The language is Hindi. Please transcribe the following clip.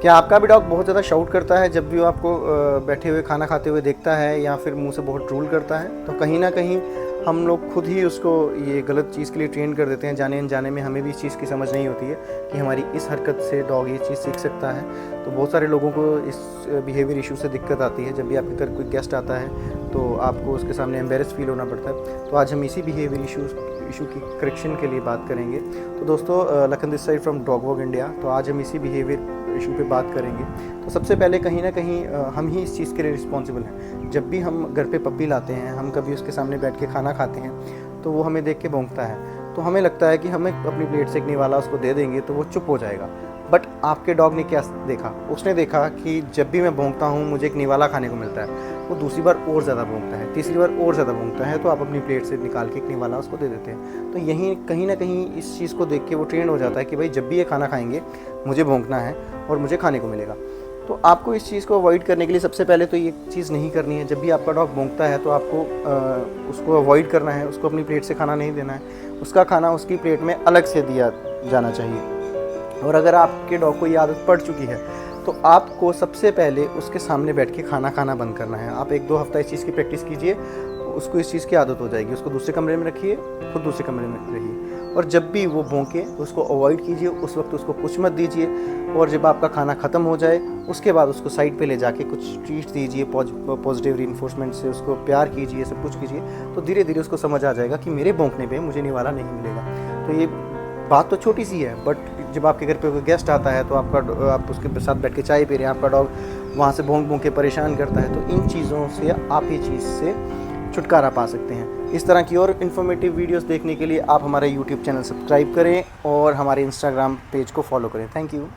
क्या आपका भी डॉग बहुत ज़्यादा शाउट करता है जब भी वो आपको बैठे हुए खाना खाते हुए देखता है या फिर मुंह से बहुत ड्रूल करता है? तो कहीं ना कहीं हम लोग खुद ही उसको ये गलत चीज़ के लिए ट्रेन कर देते हैं। जाने अनजाने में हमें भी इस चीज़ की समझ नहीं होती है कि हमारी इस हरकत से डॉग ये चीज़ सीख सकता है। तो बहुत सारे लोगों को इस बिहेवियर इशू से दिक्कत आती है। जब भी आपके घर कोई गेस्ट आता है तो आपको उसके सामने एम्बेरस फील होना पड़ता है। तो आज हम इसी बिहेवियर इशू की करेक्शन के लिए बात करेंगे। तो दोस्तों, Lakhan this side from dog walk India. तो आज हम इसी बिहेवियर इशू पे बात करेंगे। तो सबसे पहले कहीं ना कहीं हम ही इस चीज़ के लिए रिस्पॉन्सिबल हैं। जब भी हम घर पे पप्पी लाते हैं, हम कभी उसके सामने बैठ के खाना खाते हैं तो वो हमें देख के भौंकता है। तो हमें लगता है कि हमें अपनी प्लेट से एक निवाला उसको दे देंगे तो वो चुप हो जाएगा। बट आपके डॉग ने क्या देखा? उसने देखा कि जब भी मैं भौंकता हूँ मुझे एक निवाला खाने को मिलता है। वो दूसरी बार और ज़्यादा भौंकता है, तीसरी बार और ज़्यादा भौंकता है। तो आप अपनी प्लेट से निकाल के एक निवाला उसको दे देते हैं। तो यहीं कहीं ना कहीं इस चीज़ को देख के वो ट्रेंड हो जाता है कि भाई जब भी ये खाना खाएंगे मुझे भौंकना है और मुझे खाने को मिलेगा। तो आपको इस चीज़ को अवॉइड करने के लिए सबसे पहले तो ये चीज़ नहीं करनी है। जब भी आपका डॉग भौंकता है तो आपको उसको अवॉइड करना है, उसको अपनी प्लेट से खाना नहीं देना है। उसका खाना उसकी प्लेट में अलग से दिया जाना चाहिए। और अगर आपके डॉग को ये आदत पड़ चुकी है तो आपको सबसे पहले उसके सामने बैठ के खाना खाना बंद करना है। आप 1-2 हफ्ता इस चीज़ की प्रैक्टिस कीजिए, उसको इस चीज़ की आदत हो जाएगी। उसको दूसरे कमरे में रखिए, खुद दूसरे कमरे में रहिए, और जब भी वो भौंके उसको अवॉइड कीजिए। उस वक्त उसको कुछ मत दीजिए। और जब आपका खाना ख़त्म हो जाए उसके बाद उसको साइड पे ले जाके कुछ ट्रीट दीजिए, पॉजिटिव रीइंफोर्समेंट से उसको प्यार कीजिए, सब कुछ कीजिए। तो धीरे धीरे उसको समझ आ जाएगा कि मेरे भौंकने पे मुझे निवाला नहीं मिलेगा। तो ये बात तो छोटी सी है, बट जब आपके घर पे कोई गेस्ट आता है तो आप उसके साथ बैठ के चाय पी रहे हैं, आपका डॉग वहाँ से भौंक भौंक के परेशान करता है, तो इन चीज़ों से आप ये चीज़ से छुटकारा पा सकते हैं। इस तरह की और इन्फॉर्मेटिव वीडियोस देखने के लिए आप हमारे यूट्यूब चैनल सब्सक्राइब करें और हमारे इंस्टाग्राम पेज को फॉलो करें। Thank you.